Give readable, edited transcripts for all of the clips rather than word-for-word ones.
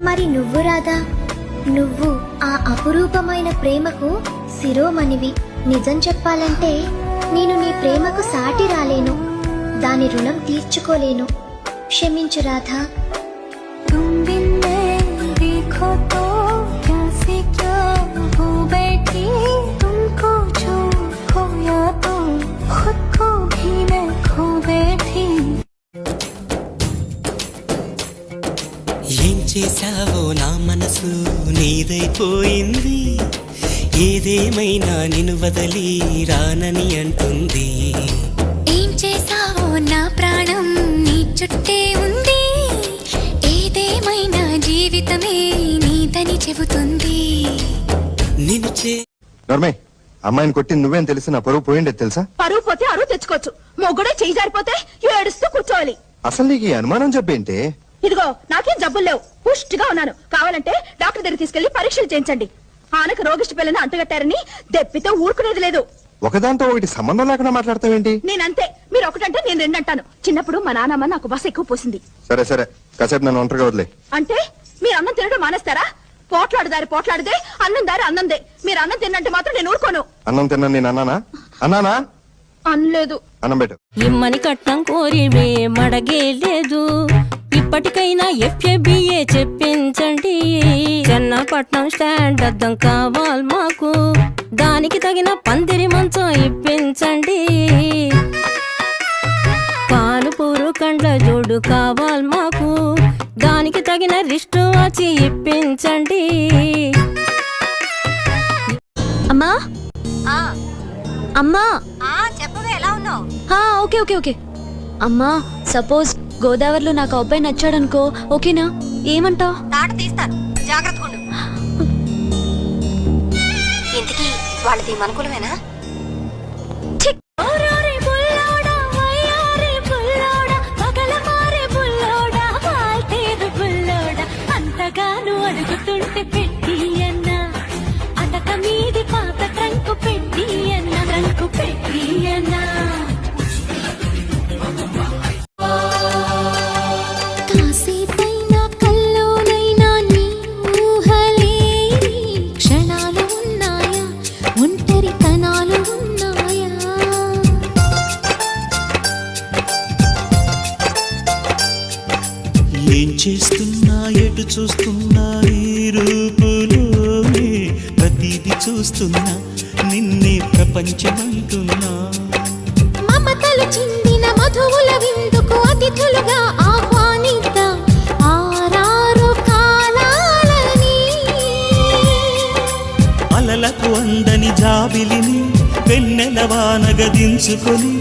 మరి నువ్వు రాధా, నువ్వు ఆ అపురూపమైన ప్రేమకు శిరోమణివి. నిజం చెప్పాలంటే నేను నీ ప్రేమకు సాటి రాలేను, దాని రుణం తీర్చుకోలేను. క్షమించు రాధా. ఏం చేశావో నా మనసు నీదైపోయింది, ఏదేమైనా నిన్ను వదలి రానని అంటుంది. ఏం చేశావో నా ప్రాణం నీ చుట్టే ఉంది, ఏదేమైనా జీవితమే నీదని చెబుతుంది. నిన్ను అమ్మాయిని కొట్టింది నువ్వేం తెలిసి నా పరువు పోయిండే తెలుసా? పరువు పోతే అరువు తెచ్చుకోవచ్చు, మొగ్గుడే చేయి జారిపోతే ఏడుస్తూ కూర్చోవాలి. అసలు నీకు ఈ అనుమానం చెప్పేంటే? ఇదిగో నాకేం జబ్బులు లేవు, పుష్టిగా ఉన్నాను. కావాలంటే డాక్టర్ దగ్గర తీసుకెళ్లి పరీక్షలు చేయించండి. ఆనకు రోగిష్టి పిల్లని అంటగట్టారని దెప్పితే ఊరుకునేది లేదు. ఒకదాంతో ఒకటి సంబంధం లేకుండా మాట్లాడతావేంటి? నేనంతే, మీరు ఒకటంటే నేను రెండంటాను. చిన్నప్పుడు మా నాన్నమ్మ నాకు బస్ ఎక్కువ పోసింది. సరే సరే, కాసేపు నన్ను ఒంటరిగా వదిలే. అంటే మీరు అన్నం తినడం మానేస్తారా? పోట్లాడదే అన్నం దారి అన్నందే. మీరు అన్నం తిన్నంటే మాత్రం నేను ఊరుకోను. అన్నం తిన్నా నేను అన్నానా? అనలేదు. అన్నం పెట్టు. ఇమ్మని కట్నం కోరి మడగే లేదు, ఇప్పటికైనా FABA చెప్పించండి. చెన్నపట్నం స్టాండ్ అద్దం కావాలి మాకు, దానికి తగిన పందిరి మంచం ఇప్పించండి. పాలుపూరు కండ్ల జోడు కావాలి మాకు, దానికి తగిన రిస్టు వచ్చి ఇప్పించండి. అమ్మా అమ్మా, చెప్పవే, ఎలా ఉన్నావు? Okay okay okay. అమ్మా, సపోజ్ గోదావరిలో నాకు అబ్బాయి నచ్చాడనుకో, ఓకేనా? ఏమంటావు? తాట తీస్తాను, జాగ్రత్త ఉండు. ఇంతకీ వాళ్ళది మనకులమేనా? అంతగాను అడుగుతుంటే పెట్టి అన్న, అటక మీది పాత ట్రంకు పెట్టి అన్న, ట్రంకు పెట్టి అన్న. కాసేపైనా కల్లోనైనా నీ ఊహలే క్షణాలు ఉన్నాయా, ఒంటరితనాలు ఉన్నాయా? ఏం చేస్తున్నా ఎటు చూస్తున్నా ఈ రూపులోనే ప్రతిదీ చూస్తున్నా, నిన్నే ప్రపంచమంటున్నా. మమతలు చిందిన మధువుల విందుకు అతిథులుగా ఆహ్వానిద్దాం ఆరారు కాలాలని. అలలకు అందని జాబిలిని వెన్నెల వానగదించుకొని,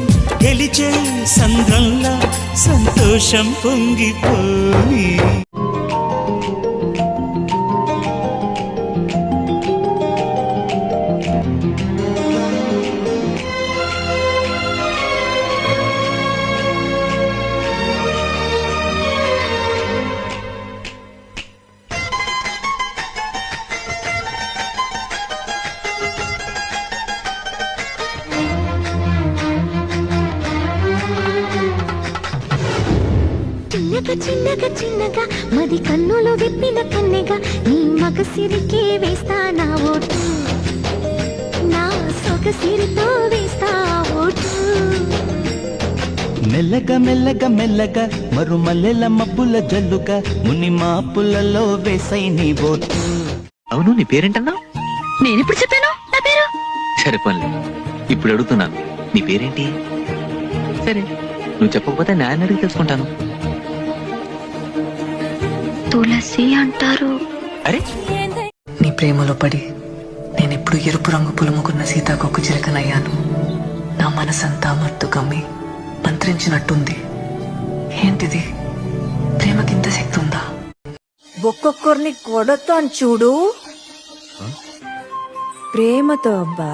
గెలిచే సంద్రంలా సంతోషం పొంగిపోయి. చిన్నగా చిన్నగా మది కన్నులు విప్పిన కన్నెగా నీ మగసిరికే వేస్తా నా ఓటు, నా సొగసిరితో వేస్తా ఓటు. మెల్లగా మెల్లగా మెల్లగా మరుమల్లెల మబ్బుల జల్లుగా ముని మాపులలో వేసై నీ ఓటు. అవును, నీ పేరేంటన్నా? నేనెప్పుడు చెప్పాను నా పేరు? సరే పనులు, ఇప్పుడు అడుగుతున్నాను, నీ పేరేంటి? సరే, నువ్వు చెప్పకపోతే నేను అడిగి తెలుసుకుంటాను. తులసి అంటారు. అరే, నీ ప్రేమలో పడి నేనెప్పుడు ఎరుపు రంగు పులుముకున్న సీతాకొక్కు చిలకనయ్యాను. నా మనసంతా మత్తు కమ్మి మంత్రించినట్టుంది. ఏంటిది? ప్రేమకింత శక్తి ఉందా? ఒక్కొక్కరిని కొడతాను చూడు, ప్రేమతో అబ్బా.